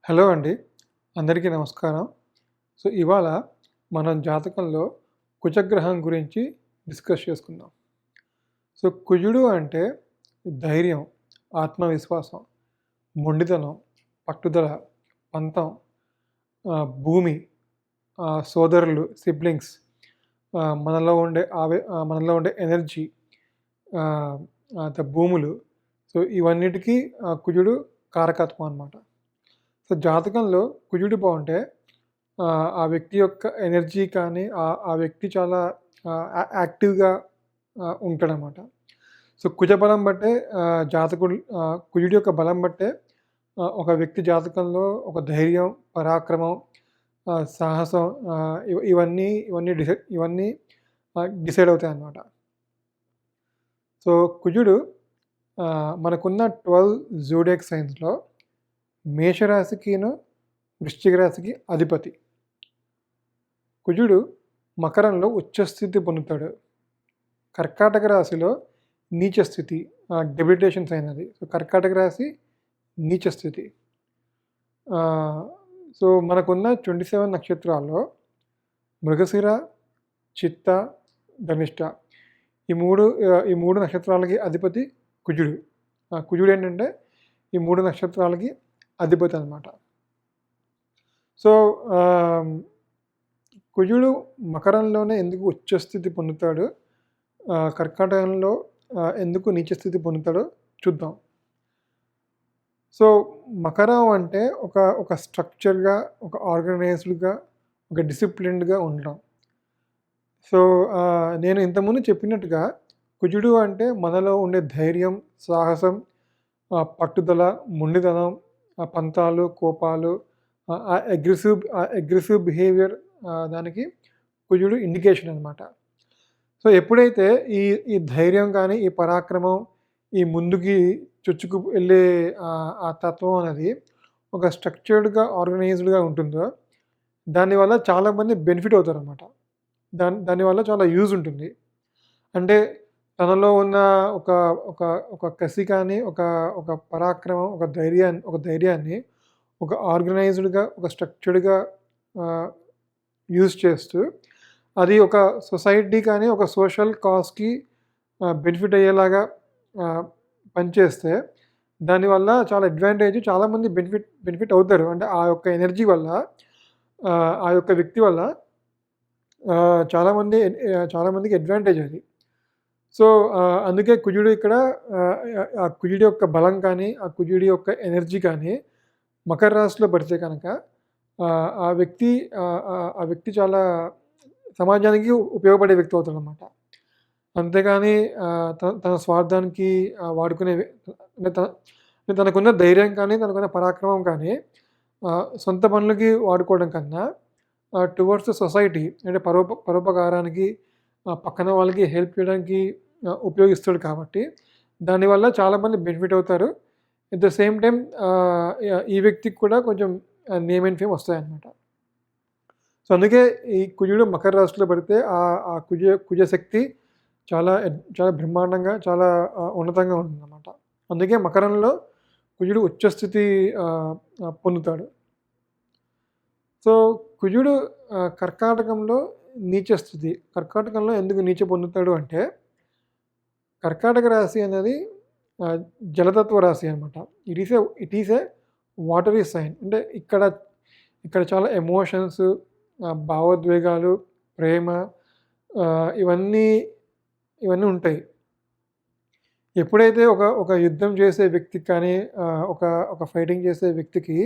Hello అండి. అందరికీ నమస్కారం. ఇవాళ మనం జాతకంలో కుజగ్రహం గురించి డిస్కస్ చేసుకుందాం. కుజుడు అంటే ధైర్యం, ఆత్మవిశ్వాసం, మొండితనం, పట్టుదల, పంతం, భూమి, సోదరులు, సిబ్లింగ్స్, మనలో ఉండే ఎనర్జీ, భూములు. ఇవన్నిటికీ కుజుడు కారకత్వం అన్నమాట. జాతకంలో కుజుడు బాగుంటే ఆ వ్యక్తి యొక్క ఎనర్జీ కానీ ఆ వ్యక్తి చాలా యాక్టివ్‌గా ఉంటాడనమాట. కుజ బలం బట్టే కుజుడి యొక్క బలం బట్టే ఒక వ్యక్తి జాతకంలో ఒక ధైర్యం, పరాక్రమం, సాహసం, ఇవన్నీ డిసైడ్ అవుతాయన్నమాట. కుజుడు మనకున్న 12 జోడియాక్ సైన్స్‌లో మేషరాశికిను, వృశ్చిక రాశికి అధిపతి. కుజుడు మకరంలో ఉచ్చస్థితి పొందుతాడు. కర్కాటక రాశిలో నీచస్థితి, డెబిలిటేషన్ సైన్ అది. కర్కాటక రాశి నీచస్థితి. మనకున్న 27 నక్షత్రాల్లో మృగశిర, చిత్త, ధనిష్ట ఈ మూడు నక్షత్రాలకి అధిపతి కుజుడు. కుజుడు ఏంటంటే ఈ 3 నక్షత్రాలకి అధిపతి అనమాట. కుజుడు మకరంలోనే ఎందుకు ఉచ్చస్థితి పొందుతాడు, కర్కాటకంలో ఎందుకు నీచస్థితి పొందుతాడో చూద్దాం. మకరం అంటే ఒక స్ట్రక్చర్గా, ఒక ఆర్గనైజ్డ్గా, ఒక డిసిప్లిన్డ్గా ఉండడం. నేను ఇంతకుముందు చెప్పినట్టుగా కుజుడు అంటే మనలో ఉండే ధైర్యం, సాహసం, పట్టుదల, మొండితనం, పంతాలు, కోపాలు, అగ్రెసివ్ బిహేవియర్, దానికి కుజుడు ఇండికేషన్ అనమాట. ఎప్పుడైతే ఈ ధైర్యం కానీ, ఈ పరాక్రమం, ఈ ముందుకి చొచ్చుకు వెళ్ళే ఆ తత్వం అనేది ఒక స్ట్రక్చర్డ్గా, ఆర్గనైజ్డ్గా ఉంటుందో దానివల్ల చాలామంది బెనిఫిట్ అవుతారన్నమాట. దానివల్ల చాలా యూజ్ ఉంటుంది. అంటే తనలో ఉన్న ఒక ఒక ఒక కసి కానీ, ఒక పరాక్రమం, ఒక ధైర్యాన్ని ఒక ఆర్గనైజ్డ్గా, ఒక స్ట్రక్చర్డ్గా యూజ్ చేస్తూ అది ఒక సొసైటీ కానీ, ఒక సోషల్ కాజ్కి బెనిఫిట్ అయ్యేలాగా పనిచేస్తే దానివల్ల చాలా అడ్వాంటేజ్, చాలామంది బెనిఫిట్ అవుతారు. అంటే ఆ యొక్క ఎనర్జీ వల్ల, ఆ యొక్క వ్యక్తి వల్ల చాలామందికి అడ్వాంటేజ్ అది. అందుకే కుజుడు ఇక్కడ ఆ కుజుడి యొక్క బలం కానీ, ఆ కుజుడి యొక్క ఎనర్జీ కానీ మకర రాశిలో పడితే కనుక ఆ వ్యక్తి చాలా సమాజానికి ఉపయోగపడే వ్యక్తి అవుతాడనమాట. అంతేగాని తన స్వార్థానికి వాడుకునే తనకున్న ధైర్యం కానీ, తనకున్న పరాక్రమం కానీ సొంత పనులకి వాడుకోవడం కన్నా టువర్డ్స్ సొసైటీ, అంటే పరోపకారానికి, పక్కన వాళ్ళకి హెల్ప్ చేయడానికి ఉపయోగిస్తాడు. కాబట్టి దానివల్ల చాలామంది బెనిఫిట్ అవుతారు. ఎట్ ద సేమ్ టైం ఈ వ్యక్తికి కూడా కొంచెం నేమ్ అండ్ ఫేమ్ వస్తాయన్నమాట. అందుకే ఈ కుజుడు మకర రాశిలో పడితే ఆ కుజశక్తి చాలా చాలా బ్రహ్మాండంగా, చాలా ఉన్నతంగా ఉంటుందన్నమాట. అందుకే మకరంలో కుజుడు ఉచ్చస్థితి పొందుతాడు. కుజుడు కర్కాటకంలో నీచస్థితి. కర్కాటకంలో ఎందుకు నీచ పొందుతాడు అంటే, కర్కాటక రాశి అనేది జలతత్వ రాశి అనమాట. It is a watery sign. అంటే ఇక్కడ చాలా ఎమోషన్స్, భావోద్వేగాలు, ప్రేమ, ఇవన్నీ ఉంటాయి. ఎప్పుడైతే ఒక యుద్ధం చేసే వ్యక్తికి కానీ, ఒక ఫైటింగ్ చేసే వ్యక్తికి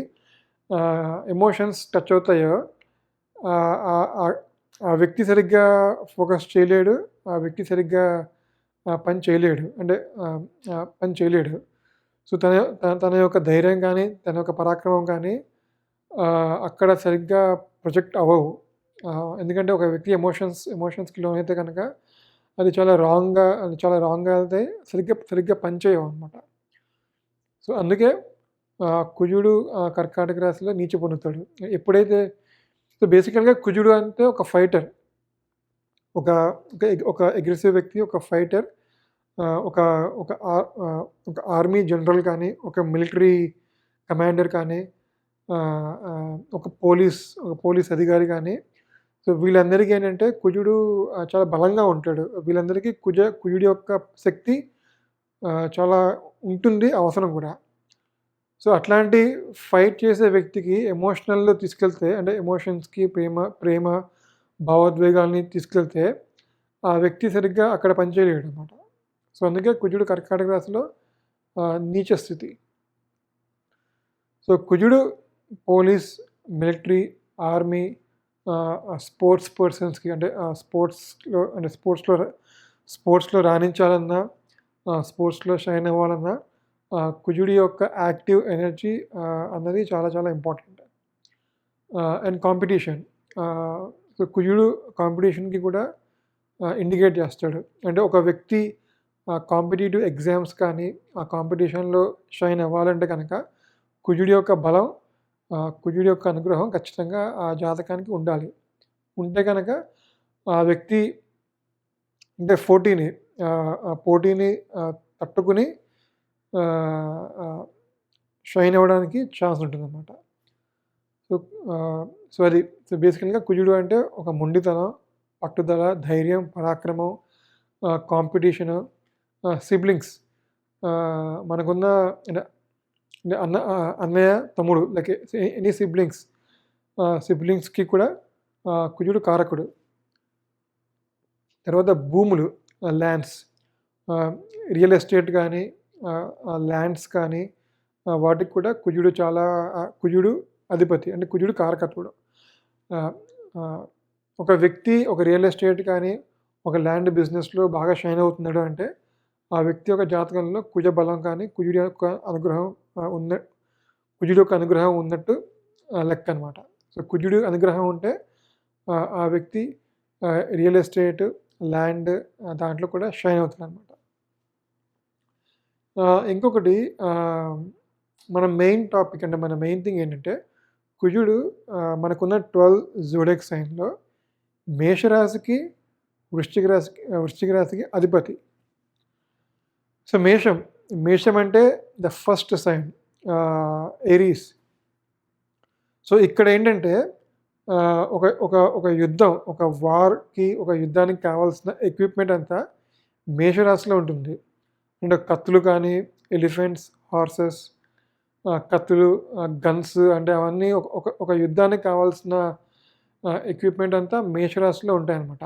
ఎమోషన్స్ టచ్ అవుతాయో ఆ వ్యక్తి సరిగ్గా ఫోకస్ చేయలేడు, ఆ వ్యక్తి సరిగ్గా పని చేయలేడు. తన యొక్క ధైర్యం కానీ, తన యొక్క పరాక్రమం కానీ అక్కడ సరిగ్గా ప్రొజెక్ట్ అవ్వవు. ఎందుకంటే ఒక వ్యక్తి ఎమోషన్స్కి లోనైతే కనుక అది చాలా రాంగ్గా అయితే సరిగ్గా పని చేయవు అనమాట. అందుకే కుజుడు కర్కాటక రాశిలో నీచ పొందుతాడు. ఎప్పుడైతే బేసికల్గా కుజుడు అంటే ఒక ఫైటర్, ఒక అగ్రెసివ్ వ్యక్తి, ఒక ఫైటర్, ఒక ఆర్మీ జనరల్ కానీ, ఒక మిలిటరీ కమాండర్ కానీ, ఒక పోలీస్ అధికారి కానీ, సో వీళ్ళందరికీ ఏంటంటే కుజుడు చాలా బలంగా ఉంటాడు. వీళ్ళందరికీ కుజుడి యొక్క శక్తి చాలా ఉంటుంది, అవసరం కూడా. సో అట్లాంటి ఫైట్ చేసే వ్యక్తికి ఎమోషనల్‌లో తీసుకెళ్తే, అంటే ఎమోషన్స్‌కి, ప్రేమ భావోద్వేగాల్ని తీసుకెళ్తే ఆ వ్యక్తి సరిగ్గా అక్కడ పని చేయలేడనమాట. సో అందుకే కుజుడు కర్కాటక రాశిలో నీచ స్థితి. సో కుజుడు పోలీస్, మిలిటరీ, ఆర్మీ, స్పోర్ట్స్ పర్సన్స్‌కి, అంటే స్పోర్ట్స్‌లో రాణించాలన్నా, స్పోర్ట్స్‌లో షైన్ అవ్వాలన్నా కుజుడి యొక్క యాక్టివ్ ఎనర్జీ అన్నది చాలా చాలా ఇంపార్టెంట్. And competition. సో కుజుడు కాంపిటీషన్‌కి కూడా ఇండికేట్ చేస్తాడు. అంటే ఒక వ్యక్తి కాంపిటీటివ్ ఎగ్జామ్స్ కానీ, ఆ కాంపిటీషన్‌లో షైన్ అవ్వాలంటే కనుక కుజుడి యొక్క బలం, కుజుడి యొక్క అనుగ్రహం ఖచ్చితంగా ఆ జాతకానికి ఉండాలి. ఉంటే కనుక ఆ వ్యక్తి అంటే పోటీని తట్టుకుని షైన్ అవ్వడానికి ఛాన్స్ ఉంటుందన్నమాట. సో బేసికల్‌గా కుజుడు అంటే ఒక మొండితనం, పట్టుదల, ధైర్యం, పరాక్రమం, కాంపిటీషను, సిబ్లింగ్స్, మనకున్న అంటే అన్నయ్య, తమ్ముడు, లైక్ ఎనీ సిబ్లింగ్స్‌కి కూడా కుజుడు కారకుడు. తర్వాత భూములు, ల్యాండ్స్, రియల్ ఎస్టేట్ కానీ, ల్యాండ్స్ కానీ, వాటికి కూడా కుజుడు అధిపతి, అంటే కుజుడు కారకత్వుడు. ఒక వ్యక్తి ఒక రియల్ ఎస్టేట్ కానీ, ఒక ల్యాండ్ బిజినెస్‌లో బాగా షైన్ అవుతున్నాడు అంటే ఆ వ్యక్తి యొక్క జాతకంలో కుజ బలం కానీ, కుజుడి యొక్క అనుగ్రహం ఉన్నట్టు లెక్క అనమాట. సో కుజుడు అనుగ్రహం ఉంటే ఆ వ్యక్తి రియల్ ఎస్టేట్, ల్యాండ్ దాంట్లో కూడా షైన్ అవుతాడనమాట. ఇంకొకటి మన మెయిన్ టాపిక్, అంటే మన మెయిన్ థింగ్ ఏంటంటే కుజుడు మనకున్న 12 జోడియాక్ సైన్‌లో మేషరాశికి, వృశ్చిక రాశికి అధిపతి. సో మేషం అంటే the first sign, Aries. So ఇక్కడ ఏంటంటే ఒక యుద్ధానికి కావాల్సిన ఎక్విప్మెంట్ అంతా మేషరాశిలో ఉంటుంది. అంటే కత్తులు కానీ, ఎలిఫెంట్స్, హార్సెస్, కత్తులు, గన్స్, అంటే అవన్నీ ఒక యుద్ధానికి కావాల్సిన ఎక్విప్మెంట్ అంతా మేషరాశిలో ఉంటాయన్నమాట.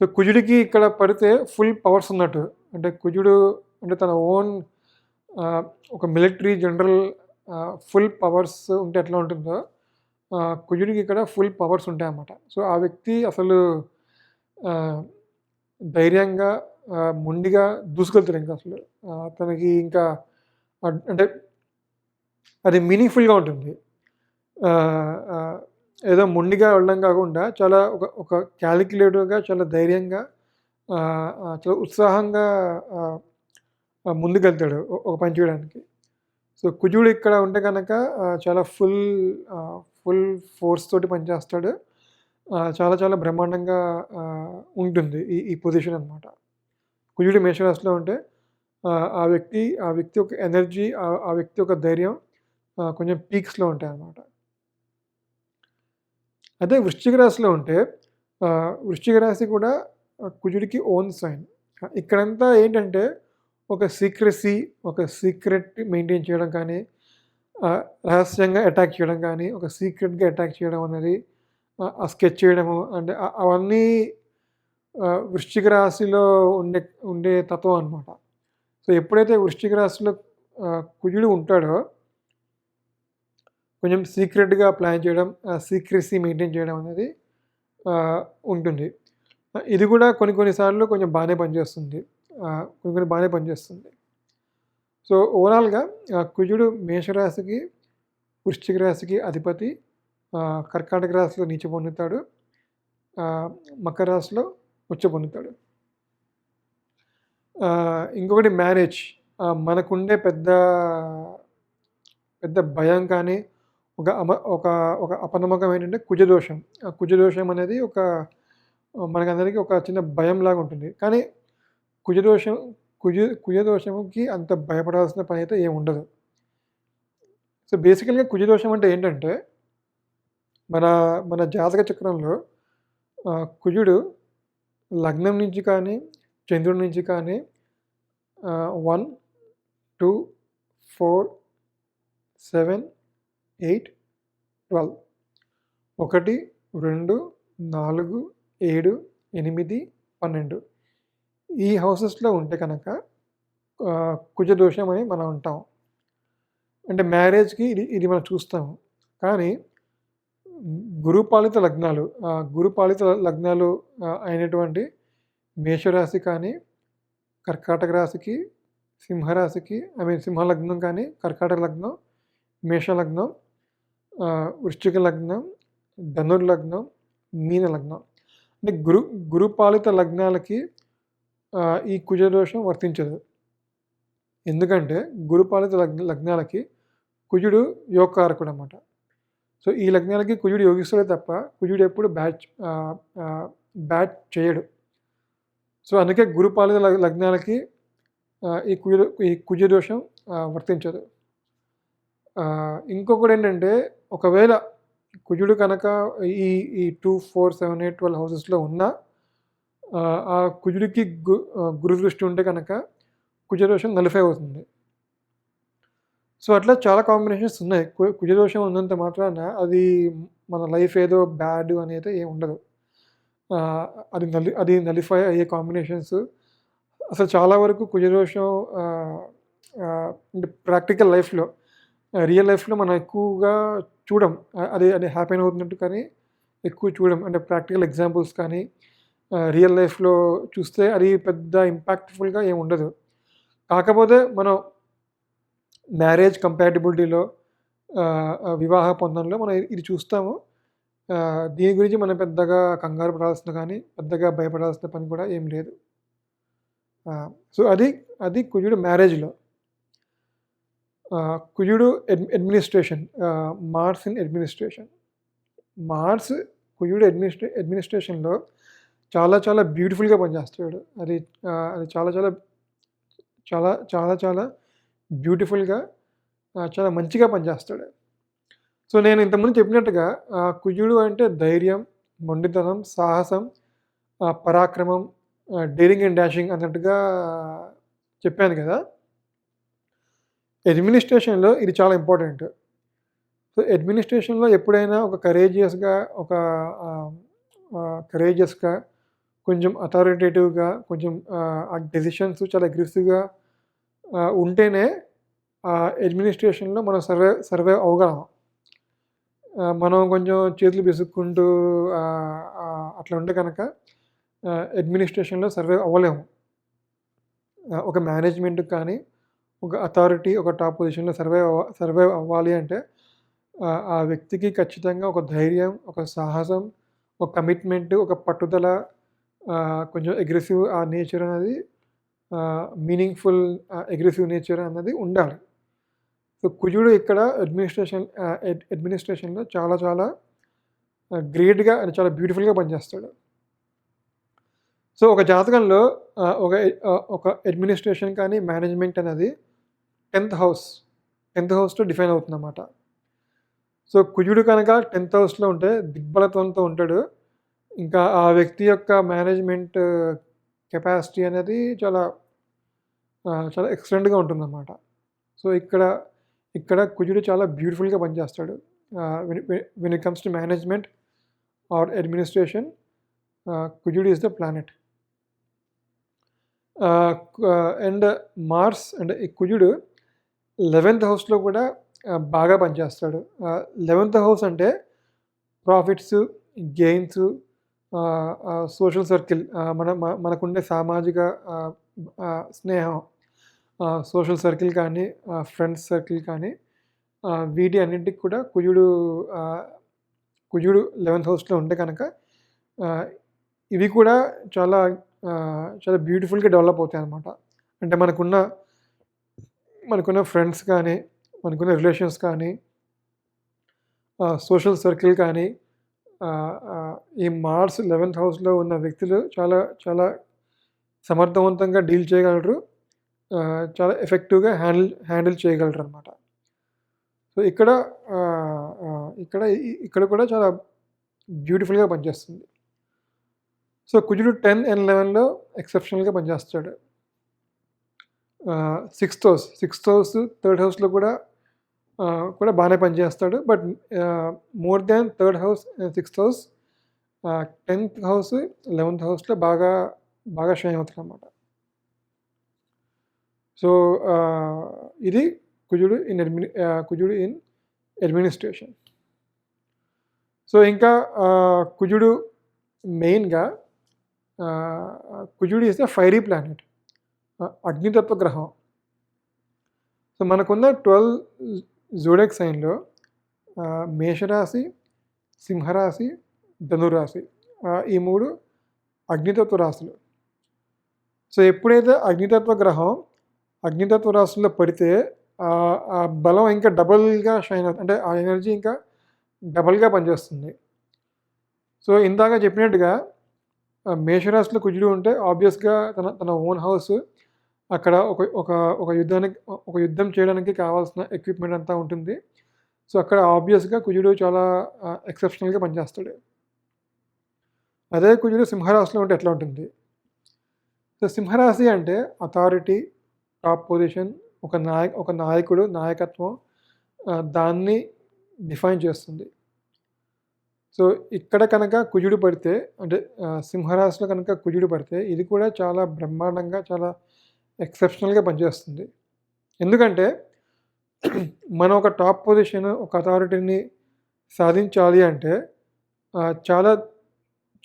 సో కుజుడికి ఇక్కడ పడితే ఫుల్ పవర్స్ ఉన్నట్టు. అంటే కుజుడు అంటే తన ఓన్ ఒక మిలిటరీ జనరల్ ఫుల్ పవర్స్ ఉంటే ఎట్లా ఉంటుందో, కుజుడికి ఇక్కడ ఫుల్ పవర్స్ ఉంటాయన్నమాట. సో ఆ వ్యక్తి అసలు ధైర్యంగా, మొండిగా దూసుకెళ్తాడు. ఇంకా అసలు తనకి ఇంకా అంటే అది మీనింగ్ఫుల్గా ఉంటుంది. ఏదో మొండిగా వెళ్ళడం కాకుండా చాలా ఒక క్యాలిక్యులేటివ్గా, చాలా ధైర్యంగా, చాలా ఉత్సాహంగా ముందుకెళ్తాడు ఒక పని చేయడానికి. సో కుజుడు ఇక్కడ ఉంటే కనుక చాలా ఫుల్ ఫోర్స్ తోటి పనిచేస్తాడు. చాలా చాలా బ్రహ్మాండంగా ఉంటుంది ఈ పొజిషన్ అనమాట. కుజుడు మేషరాశిలో ఉంటే ఆ వ్యక్తి యొక్క ఎనర్జీ, ఆ వ్యక్తి యొక్క ధైర్యం కొంచెం పీక్స్‌లో ఉంటాయన్నమాట. అదే వృశ్చిక రాశిలో ఉంటే వృశ్చిక రాశి కూడా కుజుడికి ఓన్ సైన్. ఇక్కడంతా ఏంటంటే ఒక సీక్రెట్ మెయింటైన్ చేయడం కానీ, రహస్యంగా అటాక్ చేయడం కానీ, ఒక సీక్రెట్‌గా అటాక్ చేయడం అనేది, ఆ స్కెచ్ చేయడము, అంటే అవన్నీ వృశ్చిక రాశిలో ఉండే తత్వం అనమాట. సో ఎప్పుడైతే వృశ్చిక రాశిలో కుజుడు ఉంటాడో కొంచెం సీక్రెట్‌గా ప్లాన్ చేయడం, సీక్రెసీ మెయింటైన్ చేయడం అనేది ఉంటుంది. ఇది కూడా కొన్ని సార్లు కొంచెం బాగానే పనిచేస్తుంది. బాగానే పనిచేస్తుంది. సో ఓవరాల్‌గా కుజుడు మేషరాశికి, వృశ్చిక రాశికి అధిపతి. కర్కాటక రాశిలో నీచ పొందుతాడు. మకర రాశిలో ఉచ్చ పొందుతాడు. ఇంకొకటి మ్యారేజ్. మనకుండే పెద్ద భయం కానీ, ఒక అపనమ్మకం ఏంటంటే కుజదోషం. ఆ కుజదోషం అనేది మనకందరికీ ఒక చిన్న భయంలాగా ఉంటుంది. కానీ కుజదోషంకి అంత భయపడాల్సిన పని అయితే ఏమి ఉండదు. సో, బేసికల్‌గా కుజదోషం అంటే ఏంటంటే, మన మన జాతక చక్రంలో కుజుడు లగ్నం నుంచి కానీ, చంద్రుడి నుంచి కానీ 1, 2, 4, 7, 8, 12 1, 2, 4, 7, 8, 12 ఈ హౌసెస్‌లో ఉంటే కనుక కుజదోషం అని మనం అంటాం. అంటే మ్యారేజ్‌కి ఇది మనం చూస్తాము. కానీ గురుపాలిత లగ్నాలు గురుపాలిత లగ్నాలు అయినటువంటి మేషరాశి కానీ, కర్కాటక రాశికి, సింహరాశికి సింహ లగ్నం కానీ, కర్కాటక లగ్నం, మేష లగ్నం, వృశ్చిక లగ్నం, ధనుర్లగ్నం, మీన లగ్నం. అంటే గురుపాలిత లగ్నాలకి ఈ కుజదోషం వర్తించదు. ఎందుకంటే గురుపాలిత లగ్నాలకి కుజుడు యోగకారకుడు అన్నమాట. సో, ఈ లగ్నాలకి కుజుడు యోగిస్తాడే తప్ప కుజుడు ఎప్పుడు బ్యాట్ చేయడు. సో, అందుకే గురుపాలిత లగ్నాలకి ఈ కుజదోషం వర్తించదు. ఇంకొకటి ఏంటంటే, ఒకవేళ కుజుడు కనుక ఈ 2, 4, 7, 8, 12 హౌసెస్‌లో ఉన్నా ఆ కుజుడికి గురు దృష్టి ఉంటే కనుక కుజదోషం నలిఫై అవుతుంది. సో, అట్లా చాలా కాంబినేషన్స్ ఉన్నాయి. కుజదోషం ఉన్నంత మాత్రాన అది మన లైఫ్ ఏదో బ్యాడ్ అనేది ఏమి ఉండదు. అది నలిఫై అయ్యే కాంబినేషన్స్ అసలు చాలా వరకు కుజదోషం అంటే ప్రాక్టికల్ లైఫ్‌లో రియల్ లైఫ్‌లో మనం ఎక్కువగా చూడం. అది హ్యాపెన్ అవుతున్నట్టు కానీ ఎక్కువ చూడం. అంటే ప్రాక్టికల్ ఎగ్జాంపుల్స్ కానీ రియల్ లైఫ్‌లో చూస్తే అది పెద్ద ఇంపాక్ట్‌ఫుల్‌గా ఏమి ఉండదు. కాకపోతే మనం మ్యారేజ్ కంపాటిబిలిటీలో వివాహ పొందంలో మనం ఇది చూస్తాము. దీని గురించి మనం పెద్దగా కంగారు పడాల్సిన కానీ, పెద్దగా భయపడాల్సిన పని కూడా ఏం లేదు. సో, అది కుజుడు మ్యారేజ్‌లో. కుజుడు అడ్మినిస్ట్రేషన్, మార్స్ ఇన్ అడ్మినిస్ట్రేషన్. కుజుడు అడ్మినిస్ట్రేషన్‌లో చాలా చాలా బ్యూటిఫుల్‌గా పనిచేస్తాడు. అది చాలా చాలా చాలా చాలా చాలా బ్యూటిఫుల్‌గా చాలా మంచిగా పనిచేస్తాడు. సో, నేను ఇంతకుముందు చెప్పినట్టుగా కుజుడు అంటే ధైర్యం, మొండితనం, సాహసం, పరాక్రమం, డేరింగ్ అండ్ డాషింగ్ అన్నట్టుగా చెప్పాను కదా! అడ్మినిస్ట్రేషన్‌లో ఇది చాలా ఇంపార్టెంట్. సో, అడ్మినిస్ట్రేషన్‌లో ఎప్పుడైనా ఒక కరేజియస్‌గా కొంచెం అథారిటేటివ్‌గా కొంచెం ఆ డెసిషన్స్ చాలా అగ్రెసివ్‌గా ఉంటేనే అడ్మినిస్ట్రేషన్‌లో మనం సర్వైవ్ అవ్వగలం. మనం కొంచెం చేతులు పిసుక్కుంటూ అట్లా ఉంటే కనుక అడ్మినిస్ట్రేషన్‌లో సర్వైవ్ అవ్వలేము. ఒక మేనేజ్మెంట్‌కి కానీ, ఒక అథారిటీ, ఒక టాప్ పొజిషన్‌లో సర్వైవ్ అవ్వాలి అంటే ఆ వ్యక్తికి ఖచ్చితంగా ఒక ధైర్యం, ఒక సాహసం, ఒక కమిట్మెంట్, ఒక పట్టుదల, కొంచెం అగ్రెసివ్ నేచర్ అనేది మీనింగ్‌ఫుల్ అగ్రెసివ్ నేచర్ అన్నది ఉండాలి. సో, కుజుడు ఇక్కడ అడ్మినిస్ట్రేషన్‌లో చాలా చాలా గ్రేట్‌గా అండ్ చాలా బ్యూటిఫుల్‌గా పనిచేస్తాడు. సో, ఒక జాతకంలో ఒక అడ్మినిస్ట్రేషన్ కానీ, మేనేజ్మెంట్ అనేది 10th హౌస్‌తో డిఫైన్ అవుతుందన్నమాట. సో, కుజుడు కనుక 10th హౌస్‌లో ఉంటే దిగ్బలత్వంతో ఉంటాడు. ఇంకా ఆ వ్యక్తి యొక్క మేనేజ్మెంట్ కెపాసిటీ అనేది చాలా చాలా ఎక్సలెంట్‌గా ఉంటుందన్నమాట. సో, ఇక్కడ కుజుడు చాలా బ్యూటిఫుల్‌గా పనిచేస్తాడు. When it comes to management or administration, కుజుడు is the planet. And Mars అంటే ఈ కుజుడు 11th హౌస్‌లో కూడా బాగా పనిచేస్తాడు. 11th హౌస్ అంటే ప్రాఫిట్స్, గెయిన్స్, సోషల్ సర్కిల్, మనకుండే సామాజిక స్నేహం, సోషల్ సర్కిల్ కానీ, ఫ్రెండ్స్ సర్కిల్ కానీ, వీటి అన్నింటికి కూడా కుజుడు 11th హౌస్‌లో ఉంటే కనుక ఇవి కూడా చాలా చాలా బ్యూటిఫుల్‌గా డెవలప్ అవుతాయన్నమాట. అంటే మనకున్న ఫ్రెండ్స్ కానీ, మనకున్న రిలేషన్స్ కానీ, సోషల్ సర్కిల్ కానీ, ఈ మార్స్ 11th హౌస్‌లో ఉన్న వ్యక్తులు చాలా చాలా సమర్థవంతంగా డీల్ చేయగలరు. చాలా ఎఫెక్టివ్‌గా హ్యాండిల్ చేయగలరనమాట. సో, సో ఇక్కడ కూడా చాలా బ్యూటిఫుల్గా పనిచేస్తుంది. సో కుజుడు 10 అండ్ 11లో ఎక్సెప్షనల్గా పనిచేస్తాడు. సిక్స్త్ హౌస్ థర్డ్ హౌస్లో కూడా బాగానే పనిచేస్తాడు. But more than third house and sixth house 10th house 11th హౌస్లో బాగా షైన్ అవుతాడు అన్నమాట. సో ఇది కుజుడు ఇన్ అడ్మినిస్ట్రేషన్. సో ఇంకా కుజుడు మెయిన్గా కుజుడు ఈస్ ద ఫైరీ ప్లానెట్, అగ్నితత్వ గ్రహం. సో మనకున్న 12 జోడియాక్ సైన్లో మేషరాశి, సింహరాశి, ధనురాశి ఈ 3 అగ్నితత్వ రాశులు. సో ఎప్పుడైతే అగ్నితత్వ రాశుల్లో పడితే ఆ బలం ఇంకా డబల్గా షైన్ అవుతుంది, అంటే ఆ ఎనర్జీ ఇంకా డబల్గా పనిచేస్తుంది. సో ఇందాక చెప్పినట్టుగా మేషరాశిలో కుజుడు ఉంటే ఆబ్వియస్గా తన ఓన్ హౌస్, అక్కడ ఒక యుద్ధం చేయడానికి కావాల్సిన ఎక్విప్మెంట్ అంతా ఉంటుంది. సో అక్కడ ఆబ్వియస్గా కుజుడు చాలా ఎక్సెప్షనల్గా పనిచేస్తాడు. అదే కుజుడు సింహరాశిలో ఉంటే ఎట్లా ఉంటుంది? సో సింహరాశి అంటే అథారిటీ, టాప్ పొజిషన్, ఒక నాయకుడు, నాయకత్వం, దాన్ని డిఫైన్ చేస్తుంది. సో ఇక్కడ కనుక కుజుడు పడితే, అంటే సింహరాశిలో కనుక కుజుడు పడితే ఇది కూడా చాలా బ్రహ్మాండంగా, చాలా ఎక్సెప్షనల్గా పనిచేస్తుంది. ఎందుకంటే మనం ఒక టాప్ పొజిషన్, ఒక అథారిటీని సాధించాలి అంటే చాలా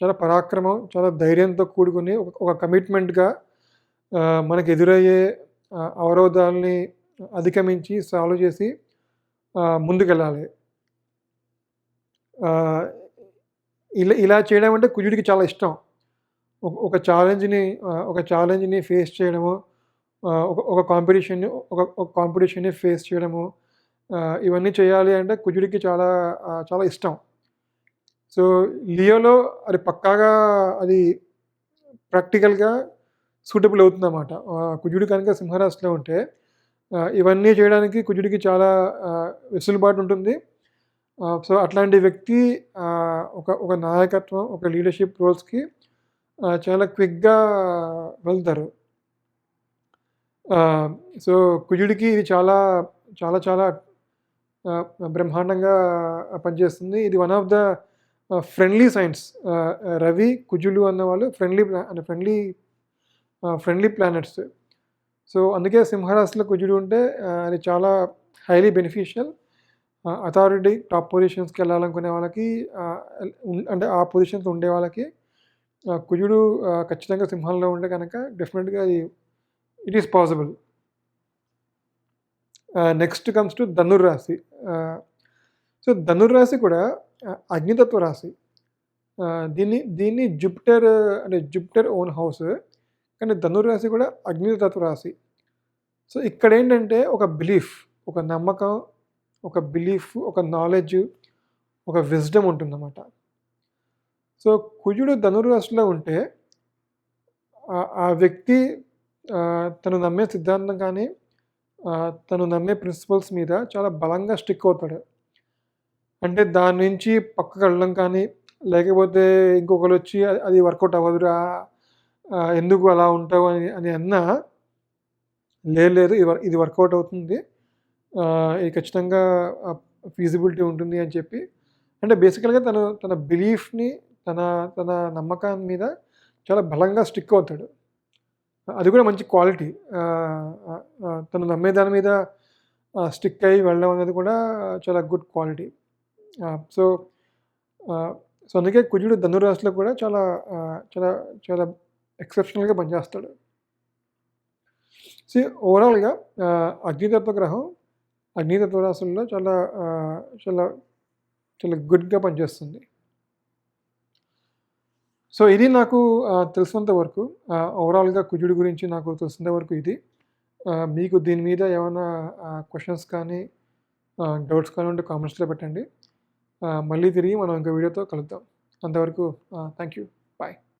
చాలా పరాక్రమం, చాలా ధైర్యంతో కూడుకుని ఒక కమిట్మెంట్గా మనకు ఎదురయ్యే అవరోధాలని అధిగమించి సాల్వ్ చేసి ముందుకెళ్ళాలి. ఇలా చేయడం అంటే కుజుడికి చాలా ఇష్టం. ఒక ఛాలెంజ్ని ఫేస్ చేయడము, ఒక కాంపిటీషన్ని ఫేస్ చేయడము, ఇవన్నీ చేయాలి అంటే కుజుడికి చాలా చాలా ఇష్టం. సో లియోలో అది పక్కాగా అది ప్రాక్టికల్గా సూటబుల్ అవుతుందన్నమాట. కుజుడు కనుక సింహరాశిలో ఉంటే ఇవన్నీ చేయడానికి కుజుడికి చాలా వెసులుబాటు ఉంటుంది. సో అట్లాంటి వ్యక్తి ఒక నాయకత్వం, ఒక లీడర్షిప్ రోల్స్కి చాలా క్విక్గా వెళ్తారు. సో కుజుడికి ఇది చాలా చాలా చాలా బ్రహ్మాండంగా పనిచేస్తుంది. ఇది one of the friendly signs. Ravi, కుజులు అన్నవాళ్ళు ఫ్రెండ్లీ ప్లానెట్స్. సో అందుకే సింహరాశిలో కుజుడు ఉంటే అది చాలా హైలీ బెనిఫిషియల్. అథారిటీ, టాప్ పొజిషన్స్కి వెళ్ళాలనుకునే వాళ్ళకి, అంటే ఆ పొజిషన్స్ ఉండే వాళ్ళకి కుజుడు ఖచ్చితంగా సింహంలో ఉంటే కనుక డెఫినెట్గా it is possible. Next comes to ధనుర్రాశి. సో ధనుర్రాశి కూడా అగ్నితత్వ రాశి. దీన్ని జూపిటర్ ఓన్ హౌస్, కానీ ధనుర్రాశి కూడా అగ్నితత్వ రాశి. సో ఇక్కడ ఏంటంటే ఒక బిలీఫ్, ఒక నమ్మకం, ఒక బిలీఫ్, ఒక నాలెడ్జ్, ఒక విజ్డమ్ ఉంటుందన్నమాట. సో కుజుడు ధనుర్రాశిలో ఉంటే ఆ వ్యక్తి తను నమ్మే సిద్ధాంతం కానీ, తను నమ్మే ప్రిన్సిపల్స్ మీద చాలా బలంగా స్టిక్ అవుతాడు. అంటే దాని నుంచి పక్కకు వెళ్ళడం కానీ, లేకపోతే ఇంకొకరు వచ్చి అది వర్కౌట్ అవ్వదురా, ఎందుకు అలా ఉంటావు అని అన్నా, లేదు ఇది వర్కౌట్ అవుతుంది, ఇది ఖచ్చితంగా ఫీజిబిలిటీ ఉంటుంది అని చెప్పి, అంటే బేసికల్గా తన బిలీఫ్ని, తన నమ్మకాన్ని మీద చాలా బలంగా స్టిక్ అవుతాడు. అది కూడా మంచి క్వాలిటీ. తను నమ్మే దాని మీద స్టిక్ అయ్యి వెళ్ళడం అనేది కూడా చాలా గుడ్ క్వాలిటీ. సో అందుకే కుజుడు ధనురాశిలో కూడా చాలా చాలా చాలా ఎక్సెప్షనల్గా పనిచేస్తాడు. సో ఓవరాల్గా అగ్నితత్వ గ్రహం అగ్నితత్వ రాశుల్లో చాలా చాలా చాలా గుడ్గా పనిచేస్తుంది. సో ఇది నాకు తెలిసినంత వరకు, ఓవరాల్గా కుజుడు గురించి నాకు తెలిసినంత వరకు ఇది. మీకు దీని మీద ఏమైనా క్వశ్చన్స్ కానీ, డౌట్స్ కానీ ఉంటే కామెంట్స్లో పెట్టండి. మళ్ళీ తిరిగి మనం ఇంకో వీడియోతో కలుద్దాం. అంతవరకు థ్యాంక్ యూ. బాయ్.